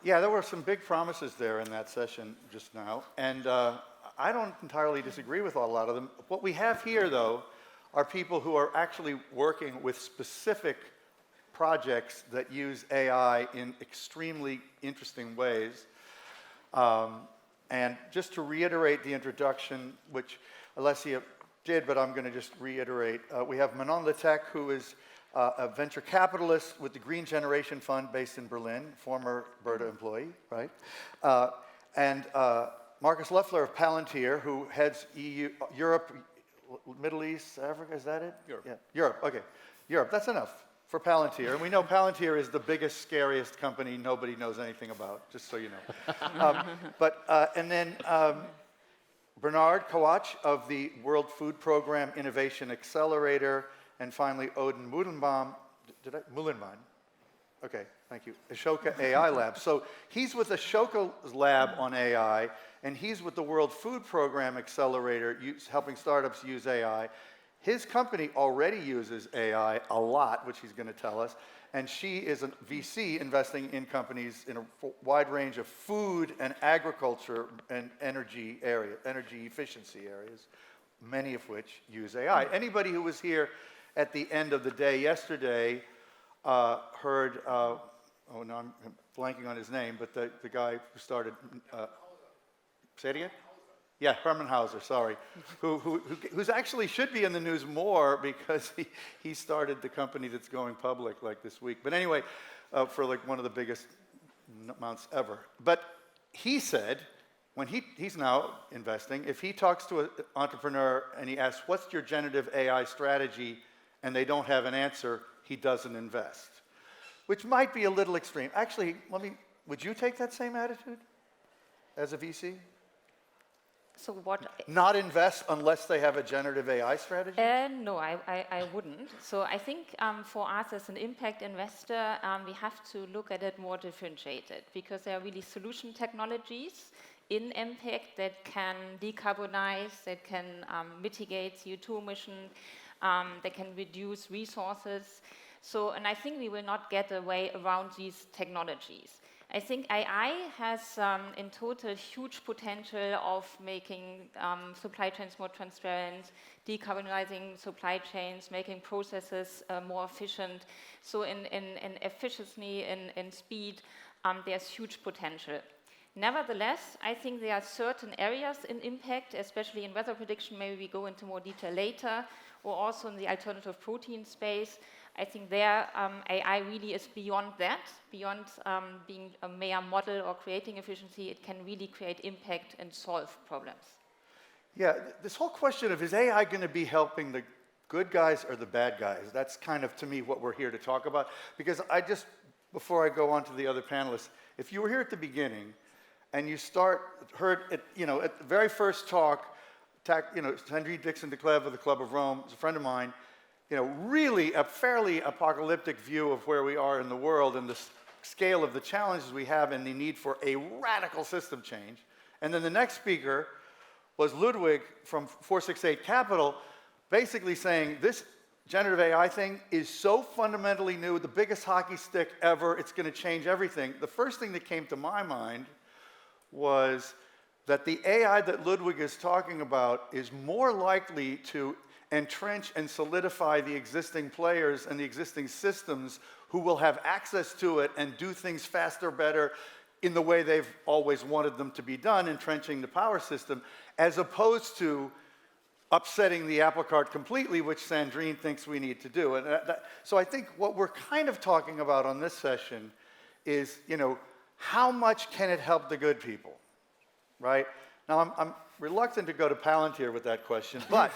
Yeah, there were some big promises there in that session just now, and I don't entirely disagree with a lot of them. What we have here, though, are people who are actually working with specific projects that use AI in extremely interesting ways. And just to reiterate the introduction, which Alessia did, but I'm going to just reiterate, we have Manon Littek, who is a venture capitalist with the Green Generation Fund based in Berlin, former Berta employee, right? And Markus Löffler of Palantir, who heads EU, Europe, Middle East, Africa, is that it? Europe. Yeah, Europe, okay. Europe, that's enough for Palantir. And we know Palantir is the biggest, scariest company nobody knows anything about, just so you know. And then Bernhard Kowatsch of the World Food Program Innovation Accelerator, and finally Odin Mühlenbein. Mühlenbein? Okay, thank you. Ashoka AI Lab. So he's with Ashoka's lab on AI, and he's with the World Food Program Accelerator, helping startups use AI. His company already uses AI a lot, which he's going to tell us, and she is a VC investing in companies in a wide range of food and agriculture and energy efficiency areas, many of which use AI. Anybody who was here at the end of the day yesterday heard, oh no, I'm blanking on his name, but the guy who started, say it again? Yeah, Herman Hauser, sorry, who's actually should be in the news more because he started the company that's going public like this week. But anyway, for like one of the biggest amounts ever. But he said, when he's now investing, if he talks to an entrepreneur and he asks, what's your generative AI strategy, and they don't have an answer, he doesn't invest. Which might be a little extreme. Actually, would you take that same attitude as a VC? So what? Not invest unless they have a generative AI strategy? No, I wouldn't. So I think for us as an impact investor, we have to look at it more differentiated because there are really solution technologies in impact that can decarbonize, that can mitigate CO2 emission, that can reduce resources. So, and I think we will not get a way around these technologies. I think AI has, in total, huge potential of making supply chains more transparent, decarbonizing supply chains, making processes more efficient. So in efficiency, in speed, there's huge potential. Nevertheless, I think there are certain areas in impact, especially in weather prediction, maybe we go into more detail later, or also in the alternative protein space. I think there AI really is beyond that, beyond being a mere model or creating efficiency. It can really create impact and solve problems. Yeah, this whole question of is AI going to be helping the good guys or the bad guys? That's kind of, to me, what we're here to talk about. Because before I go on to the other panelists, if you were here at the beginning and you heard at the very first talk, Henry Dixon de Clèves of the Club of Rome is a friend of mine, really a fairly apocalyptic view of where we are in the world and the scale of the challenges we have and the need for a radical system change. And then the next speaker was Ludwig from 468 Capital, basically saying this generative AI thing is so fundamentally new, the biggest hockey stick ever, it's going to change everything. The first thing that came to my mind was that the AI that Ludwig is talking about is more likely to entrench and solidify the existing players and the existing systems who will have access to it and do things faster, better, in the way they've always wanted them to be done, entrenching the power system, as opposed to upsetting the apple cart completely, which Sandrine thinks we need to do. And so I think what we're kind of talking about on this session is, how much can it help the good people, right? Now, I'm reluctant to go to Palantir with that question, but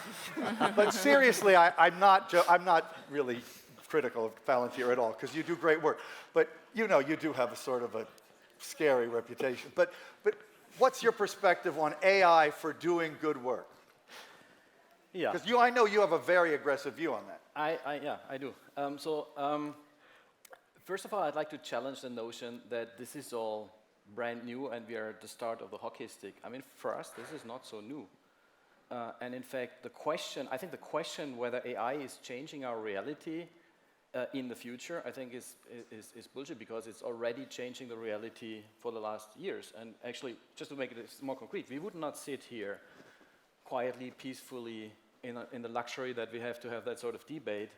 seriously, I'm not really critical of Palantir at all, because you do great work. But you do have a sort of a scary reputation. But what's your perspective on AI for doing good work? Yeah. Because I know you have a very aggressive view on that. I do. First of all, I'd like to challenge the notion that this is all brand new and we are at the start of the hockey stick. I mean, for us, this is not so new. And in fact, I think the question whether AI is changing our reality in the future, I think is bullshit, because it's already changing the reality for the last years. And actually, just to make it more concrete, we would not sit here quietly, peacefully, in the luxury that we have to have that sort of debate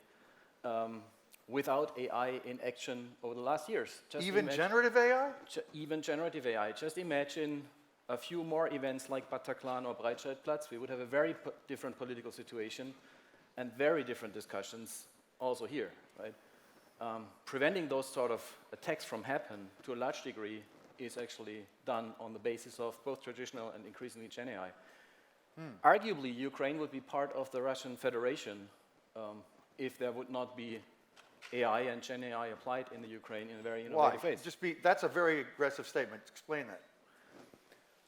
without AI in action over the last years. Just even generative AI? Even generative AI. Just imagine a few more events like Bataclan or Breitscheidplatz, we would have a very different political situation and very different discussions also here, right? Preventing those sort of attacks from happen to a large degree is actually done on the basis of both traditional and increasingly Gen AI. Arguably, Ukraine would be part of the Russian Federation if there would not be AI and Gen AI applied in the Ukraine in a very innovative way. That's a very aggressive statement. Explain that.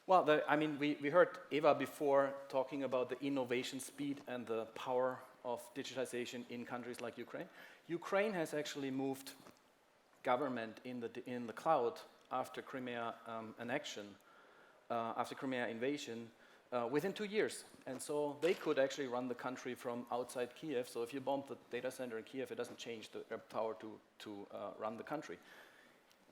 Well, I mean, we heard Eva before talking about the innovation speed and the power of digitization in countries like Ukraine. Ukraine has actually moved government in the cloud after Crimea annexion, after Crimea invasion, within 2 years. And so they could actually run the country from outside Kiev. So if you bomb the data center in Kiev, it doesn't change their power to run the country.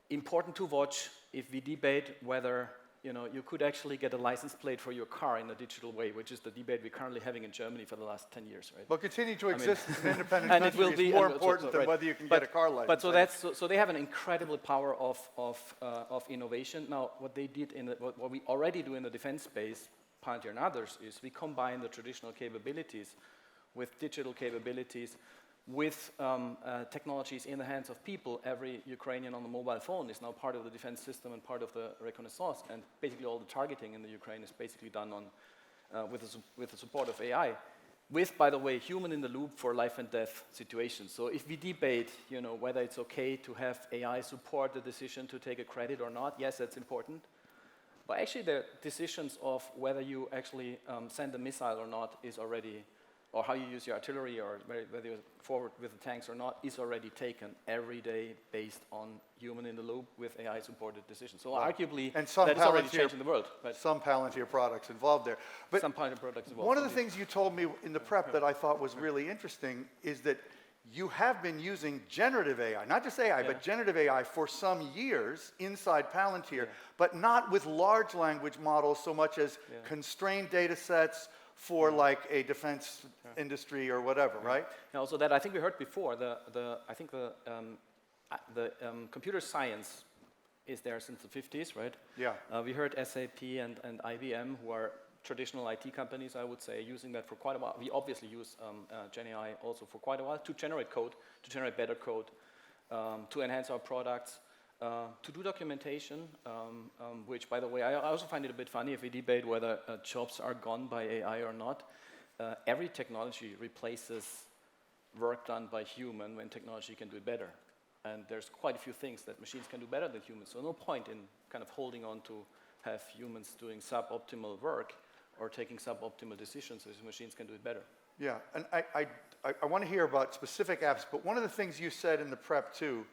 Important to watch if we debate whether you could actually get a license plate for your car in a digital way, which is the debate we're currently having in Germany for the last 10 years, right? Well, continue to exist as an independent and country it will is be more important than whether you can get a car license. But so they have an incredible power of innovation. Now, what they did what we already do in the defense space, Palantir and others, is we combine the traditional capabilities with digital capabilities, with technologies in the hands of people. Every Ukrainian on the mobile phone is now part of the defense system and part of the reconnaissance, and basically all the targeting in the Ukraine is basically done with the support of AI, with, by the way, human in the loop for life and death situations. So if we debate, whether it's okay to have AI support the decision to take a credit or not, yes, that's important. But actually the decisions of whether you actually send a missile or not is already, or how you use your artillery, or whether you're forward with the tanks or not, is already taken every day based on human in the loop with AI-supported decisions. So arguably, that's already changing the world. Right? Some Palantir products involved there. But some Palantir products involved. One of the things you told me in the prep that I thought was really interesting is that you have been using generative AI, not just AI, but generative AI for some years inside Palantir, but not with large language models so much as constrained data sets for like a defense industry or whatever, right? And also that I think we heard before, I think the computer science is there since the 50s, right? Yeah. We heard SAP and IBM, who are traditional IT companies, I would say, using that for quite a while. We obviously use Gen AI also for quite a while to generate code, to generate better code, to enhance our products, to do documentation, which, by the way, I also find it a bit funny if we debate whether jobs are gone by AI or not. Every technology replaces work done by human when technology can do it better. And there's quite a few things that machines can do better than humans. So no point in kind of holding on to have humans doing suboptimal work or taking suboptimal decisions, as machines can do it better. Yeah, and I want to hear about specific apps, but one of the things you said in the prep too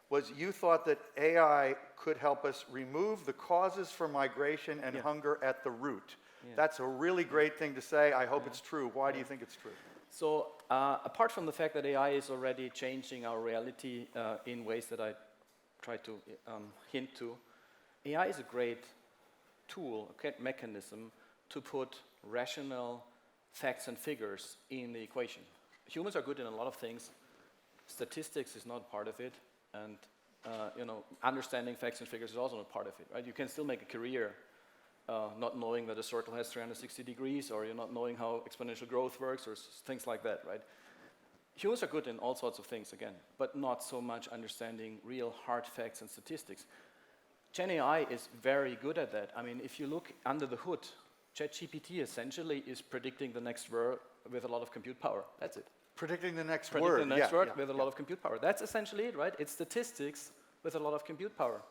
was you thought that AI could help us remove the causes for migration and hunger at the root. Yeah. That's a really great thing to say. I hope it's true. Why do you think it's true? So apart from the fact that AI is already changing our reality in ways that I tried to hint to, AI is a great tool, a great mechanism to put rational facts and figures in the equation. Humans are good in a lot of things. Statistics is not part of it, and understanding facts and figures is also not part of it. Right? You can still make a career not knowing that a circle has 360 degrees, or you're not knowing how exponential growth works, or things like that. Right? Humans are good in all sorts of things again, but not so much understanding real hard facts and statistics. Gen AI is very good at that. I mean, if you look under the hood, ChatGPT essentially is predicting the next word with a lot of compute power. That's it. Predicting the next word. Predicting the next word with a lot of compute power. That's essentially it, right? It's statistics with a lot of compute power.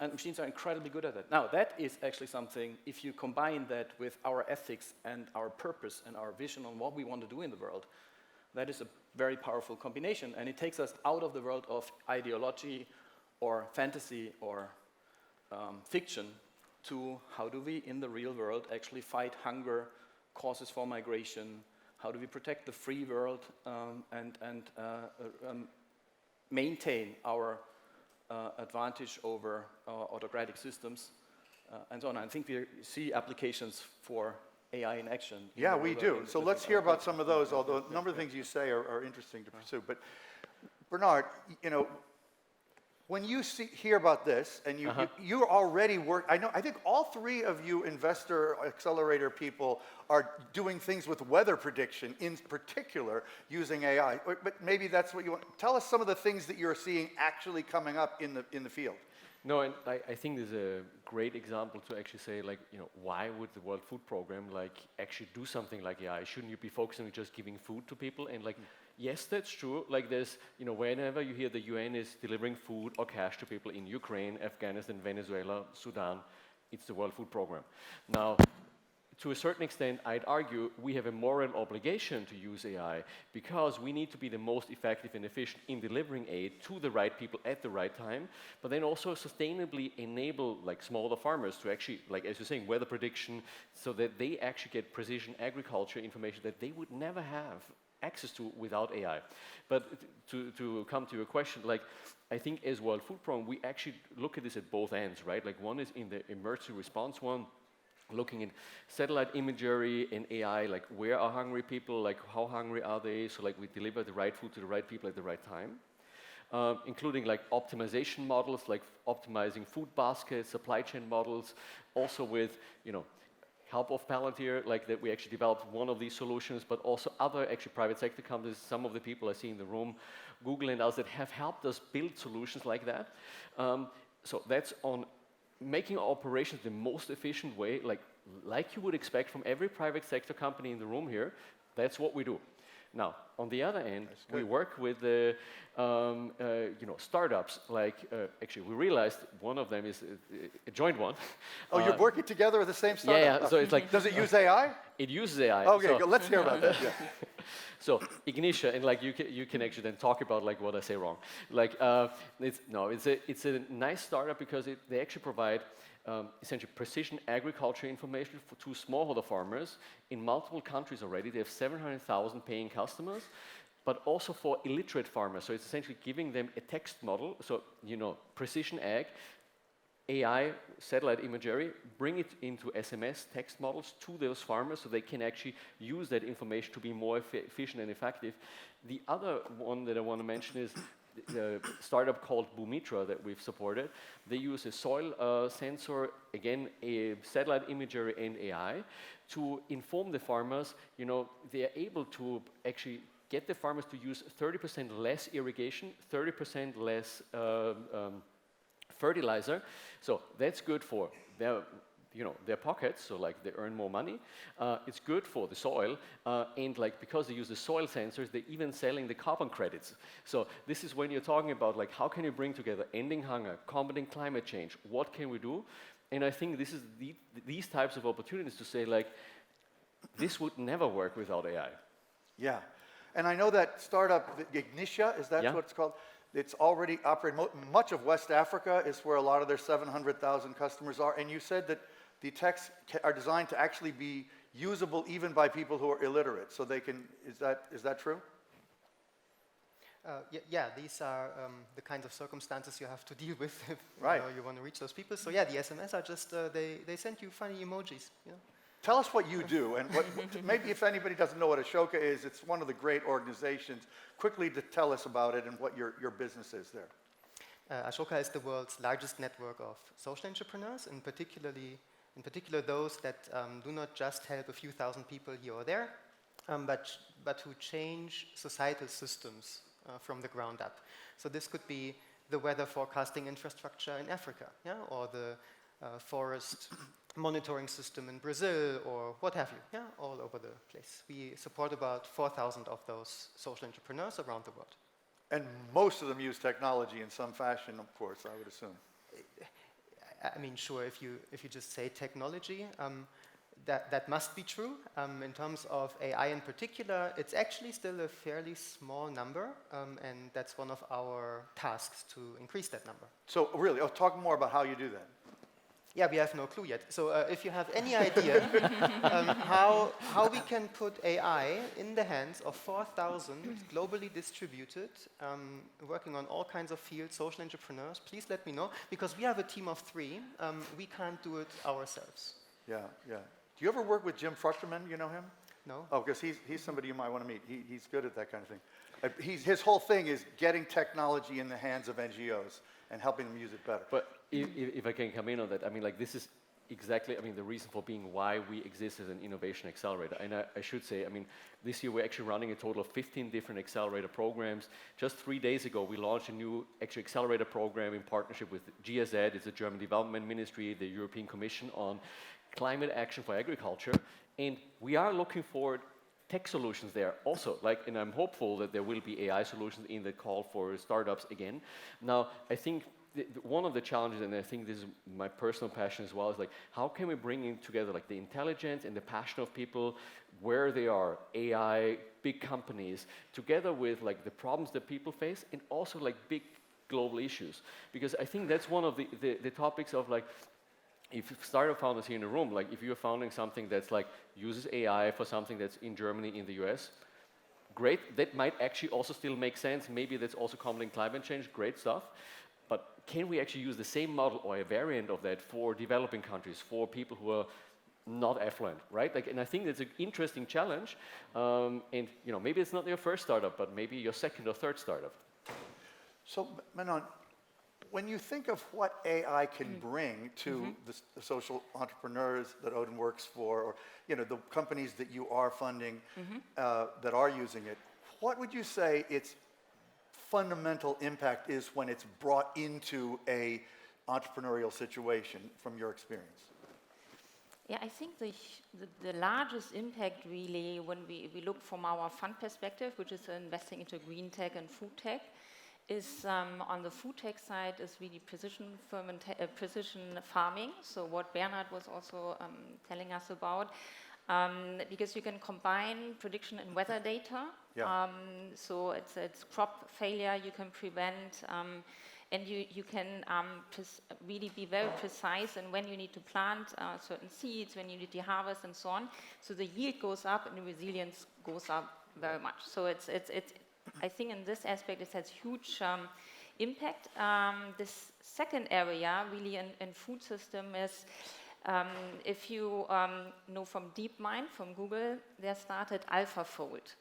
And machines are incredibly good at that. Now, that is actually something, if you combine that with our ethics and our purpose and our vision on what we want to do in the world, that is a very powerful combination. And it takes us out of the world of ideology or fantasy or fiction to how do we, in the real world, actually fight hunger, causes for migration, how do we protect the free world, and maintain our advantage over autocratic systems and so on. I think we see applications for AI in action. Yeah, we do. So let's hear about some of those, although a number of things you say are interesting to pursue. But Bernhard, you know, when you hear about this, and you already work, I think all three of you investor accelerator people are doing things with weather prediction, in particular, using AI. But maybe that's what you want. Tell us some of the things that you're seeing actually coming up in the field. No, and I think there's a great example to actually say, like, you know, why would the World Food Program, like, actually do something like AI? Shouldn't you be focusing on just giving food to people? And, like, yes, that's true. Like, there's, you know, whenever you hear the UN is delivering food or cash to people in Ukraine, Afghanistan, Venezuela, Sudan, it's the World Food Program. Now, to a certain extent, I'd argue we have a moral obligation to use AI because we need to be the most effective and efficient in delivering aid to the right people at the right time, but then also sustainably enable like smaller farmers to actually, like as you're saying, weather prediction, so that they actually get precision agriculture information that they would never have access to without AI. But to come to your question, like I think as World Food Program, we actually look at this at both ends, right? Like one is in the emergency response one, looking at satellite imagery and AI, like where are hungry people, like how hungry are they, so like we deliver the right food to the right people at the right time. Including like optimization models, like optimizing food baskets, supply chain models, also with, you know, help of Palantir, like that we actually developed one of these solutions, but also other actually private sector companies, some of the people I see in the room, Google and others that have helped us build solutions like that. So that's on making our operations the most efficient way, like you would expect from every private sector company in the room here. That's what we do. Now, on the other end, we work with the you know, startups. Like actually, we realized one of them is a joint one. Oh, you're working together with the same startup? Yeah, yeah. So it's like, does it use AI? It uses AI. Okay, so, good. Let's hear about that. Yeah. So Ignitia, and like you can actually then talk about like what I say wrong. Like it's a nice startup because they actually provide essentially precision agriculture information to smallholder farmers in multiple countries already. They have 700,000 paying customers, but also for illiterate farmers. So it's essentially giving them a text model. So you know, precision ag. AI, satellite imagery, bring it into SMS text models to those farmers so they can actually use that information to be more efficient and effective. The other one that I want to mention is the startup called Bumitra that we've supported. They use a soil sensor, again, a satellite imagery and AI to inform the farmers. You know, they are able to actually get the farmers to use 30% less irrigation, 30% less fertilizer, so that's good for their, you know, their pockets. So like they earn more money. It's good for the soil, and like because they use the soil sensors, they're even selling the carbon credits. So this is when you're talking about like how can you bring together ending hunger, combating climate change. What can we do? And I think this is these types of opportunities to say like this would never work without AI. Yeah, and I know that startup Ignitia, is that what it's called? It's already operating. Much of West Africa is where a lot of their 700,000 customers are. And you said that the techs are designed to actually be usable even by people who are illiterate. So they can, is that true? Yeah, these are the kinds of circumstances you have to deal with if you want to reach those people. So yeah, the SMS are just, they send you funny emojis. You know? Tell us what you do, and maybe if anybody doesn't know what Ashoka is, it's one of the great organizations. Quickly to tell us about it and what your business is there. Ashoka is the world's largest network of social entrepreneurs, in particular those that do not just help a few thousand people here or there, but who change societal systems from the ground up. So this could be the weather forecasting infrastructure in Africa, or the forest monitoring system in Brazil, or what have you, all over the place. We support about 4,000 of those social entrepreneurs around the world. And most of them use technology in some fashion, of course, I would assume. I mean, sure, if you just say technology, that must be true. In terms of AI in particular, it's actually still a fairly small number, and that's one of our tasks to increase that number. So really, talk more about how you do that. Yeah, we have no clue yet. So if you have any idea how we can put AI in the hands of 4,000 globally distributed, working on all kinds of fields, social entrepreneurs, please let me know, because we have a team of 3. We can't do it ourselves. Yeah, yeah. Do you ever work with Jim Fruchterman? You know him? No? Oh, because he's somebody you might want to meet. He's good at that kind of thing. His whole thing is getting technology in the hands of NGOs and helping them use it better. But if I can come in on that, I mean, like, this is exactly, I mean, the reason for being why we exist as an innovation accelerator. And I should say, I mean, this year we're actually running a total of 15 different accelerator programs. Just 3 days ago, we launched a new accelerator program in partnership with GIZ, it's the German Development Ministry, the European Commission, on climate action for agriculture. And we are looking for tech solutions there also, like, and I'm hopeful that there will be AI solutions in the call for startups again. Now, I think one of the challenges, and I think this is my personal passion as well, is like, how can we bring in together like the intelligence and the passion of people where they are, AI, big companies, together with like the problems that people face, and also like big global issues. Because I think that's one of the topics of like, if startup founders here in the room, like if you're founding something that's like uses AI for something that's in Germany, in the US, great, that might actually also still make sense. Maybe that's also combating climate change, great stuff. But can we actually use the same model or a variant of that for developing countries, for people who are not affluent, right? Like, and I think that's an interesting challenge. And you know, maybe it's not your first startup, but maybe your second or third startup. So, Manon, when you think of what AI can bring to the social entrepreneurs that Odin works for, or you know, the companies that you are funding that are using it, what would you say its fundamental impact is when it's brought into a entrepreneurial situation from your experience? Yeah, I think the largest impact really, when we look from our fund perspective, which is investing into green tech and food tech, is on the food tech side is really precision farming. So what Bernhard was also telling us about, because you can combine prediction and weather data. Yeah. So it's crop failure you can prevent, and you can really be very precise in when you need to plant certain seeds, when you need to harvest, and so on. So the yield goes up and the resilience goes up very much. So it's I think in this aspect it has huge impact. This second area really in food system is, if you know from DeepMind, from Google, they started AlphaFold.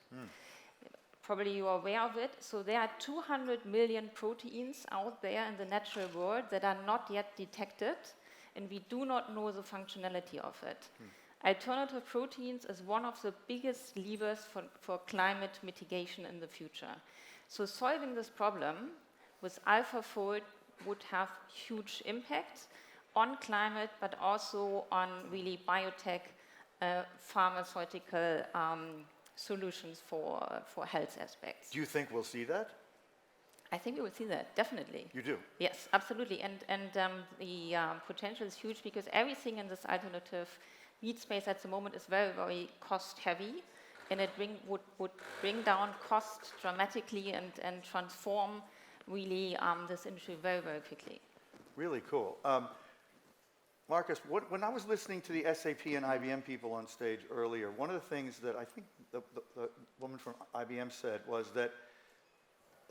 Probably you are aware of it. So there are 200 million proteins out there in the natural world that are not yet detected, and we do not know the functionality of it. Alternative proteins is one of the biggest levers for climate mitigation in the future. So solving this problem with AlphaFold would have huge impact on climate, but also on really biotech, pharmaceutical solutions for health aspects. Do you think we'll see that? I think we will see that, definitely. You do? Yes, absolutely. And the potential is huge because everything in this alternative meat space at the moment is very, very cost heavy, and it would bring down cost dramatically and transform really this industry very, very quickly. Really cool. Markus, when I was listening to the SAP and IBM people on stage earlier, one of the things that I think the woman from IBM said was that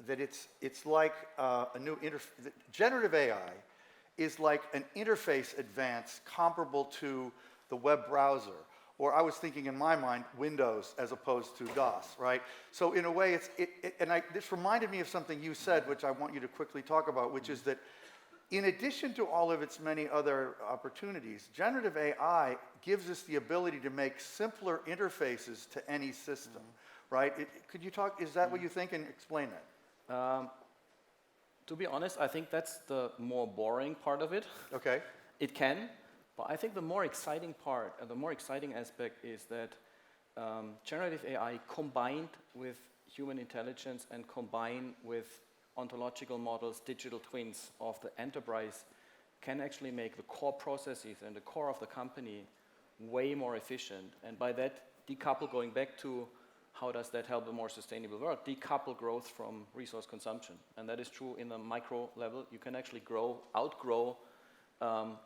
it's like a new generative AI is like an interface advance comparable to the web browser, or I was thinking in my mind, Windows as opposed to DOS, right? So in a way, this reminded me of something you said, which I want you to quickly talk about, which is that in addition to all of its many other opportunities, generative AI gives us the ability to make simpler interfaces to any system, right? Could you talk, is that what you think, and explain that? To be honest, I think that's the more boring part of it. Okay. It can, but I think the more exciting part, and the more exciting aspect is that generative AI combined with human intelligence and combined with ontological models, digital twins of the enterprise can actually make the core processes and the core of the company way more efficient. And by that, decouple, going back to how does that help a more sustainable world, decouple growth from resource consumption. And that is true in the micro level. You can actually outgrow and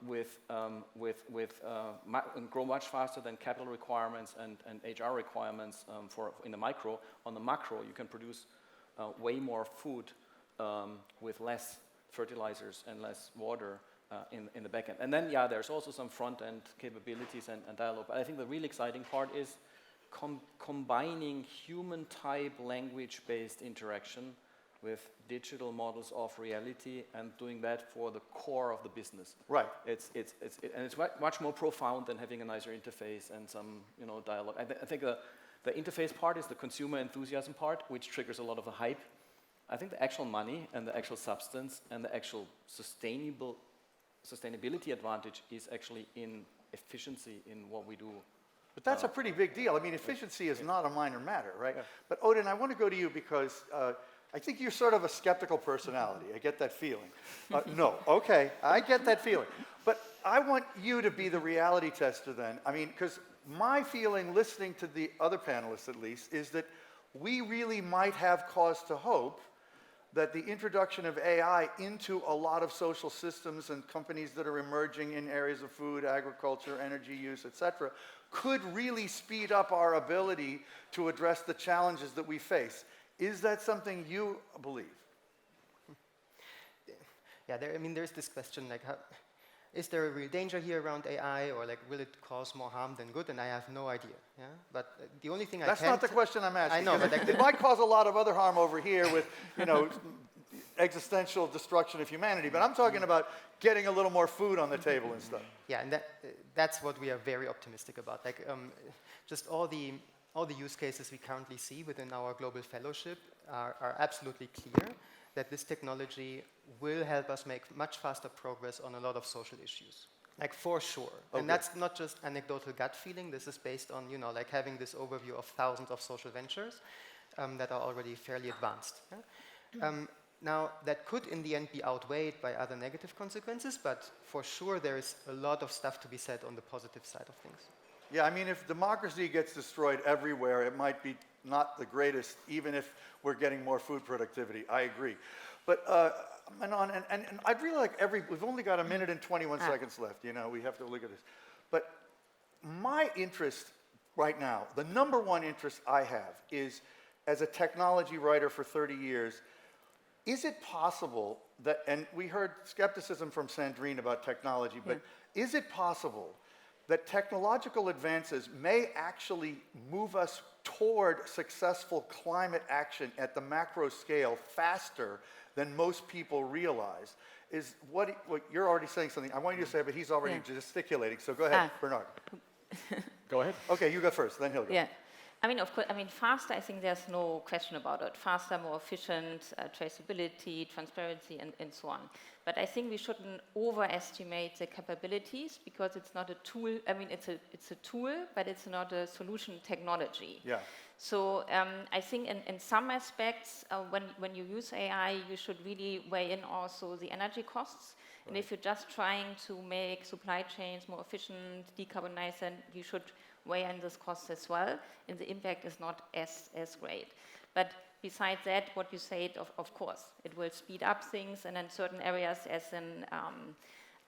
grow much faster than capital requirements and HR requirements in the micro. On the macro, you can produce way more food with less fertilizers and less water in the back end. And then, yeah, there's also some front-end capabilities and dialogue. But I think the really exciting part is combining human-type language-based interaction with digital models of reality and doing that for the core of the business. Right. And it's much more profound than having a nicer interface and some dialogue. I think the interface part is the consumer enthusiasm part, which triggers a lot of the hype. I think the actual money and the actual substance and the actual sustainability advantage is actually in efficiency in what we do. But that's a pretty big deal. I mean, efficiency is not a minor matter, right? Yeah. But Odin, I want to go to you because I think you're sort of a skeptical personality. I get that feeling. No, okay, I get that feeling. But I want you to be the reality tester then. I mean, because my feeling, listening to the other panelists at least, is that we really might have cause to hope that the introduction of AI into a lot of social systems and companies that are emerging in areas of food, agriculture, energy use, et cetera, could really speed up our ability to address the challenges that we face. Is that something you believe? Yeah, there's this question like, is there a real danger here around AI, or like, will it cause more harm than good? And I have no idea. Yeah, but the only thing that's not the question I'm asking. I know, but like, it might cause a lot of other harm over here with, existential destruction of humanity. But I'm talking about getting a little more food on the table and stuff. Yeah, and that's what we are very optimistic about. Like, just all the use cases we currently see within our global fellowship are absolutely clear that this technology will help us make much faster progress on a lot of social issues. Like, for sure. Okay. And that's not just anecdotal gut feeling. This is based on, like having this overview of thousands of social ventures that are already fairly advanced. Yeah? Now, that could in the end be outweighed by other negative consequences, but for sure there is a lot of stuff to be said on the positive side of things. Yeah, I mean, if democracy gets destroyed everywhere, it might be not the greatest, even if we're getting more food productivity. I agree. But, Manon, and I'd really like we've only got a minute and 21 seconds left, we have to look at this. But my interest right now, the number one interest I have is, as a technology writer for 30 years, is it possible that, and we heard skepticism from Sandrine about technology, but is it possible that technological advances may actually move us toward successful climate action at the macro scale faster than most people realize? Is what you're already saying something. I want you to say it, but he's already gesticulating. So go ahead, Bernhard. Go ahead. Okay, you go first, then he'll go. Yeah. I mean, of course, faster, I think there's no question about it. Faster, more efficient, traceability, transparency, and so on. But I think we shouldn't overestimate the capabilities, because it's not a tool. I mean, it's a tool, but it's not a solution technology. Yeah. So I think in some aspects, when you use AI, you should really weigh in also the energy costs. Right. And if you're just trying to make supply chains more efficient, decarbonize, then you should weigh in this cost as well, and the impact is not as great. But besides that, what you said, of course, it will speed up things, and in certain areas, as in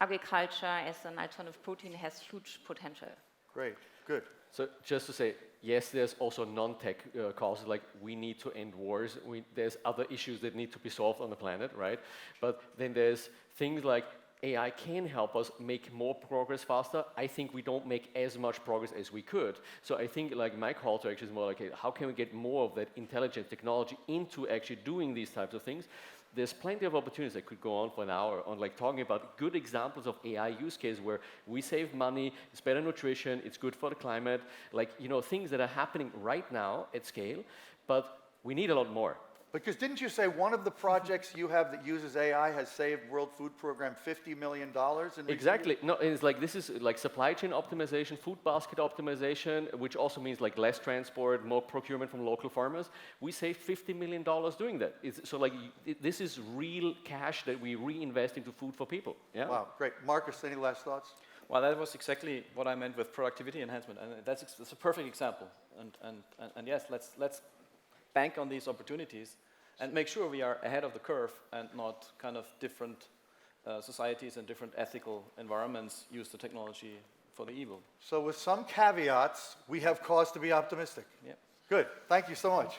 agriculture, as an alternative protein, has huge potential. Great, good. So just to say, yes, there's also non-tech causes, like we need to end wars. There's other issues that need to be solved on the planet, right? But then there's things like AI can help us make more progress faster. I think we don't make as much progress as we could. So I think like my call to action is more like, okay, how can we get more of that intelligent technology into actually doing these types of things? There's plenty of opportunities. I could go on for an hour on like talking about good examples of AI use cases where we save money, it's better nutrition, it's good for the climate, like, things that are happening right now at scale, but we need a lot more. Because didn't you say one of the projects you have that uses AI has saved World Food Program $50 million? Exactly. No, it's like this is like supply chain optimization, food basket optimization, which also means like less transport, more procurement from local farmers. We saved $50 million doing that. So like this is real cash that we reinvest into food for people. Yeah. Wow, great. Markus, any last thoughts? Well, that was exactly what I meant with productivity enhancement, and that's a perfect example. And yes, let's bank on these opportunities and make sure we are ahead of the curve and not kind of different societies and different ethical environments use the technology for the evil. So with some caveats, we have cause to be optimistic. Yeah. Good. Thank you so much.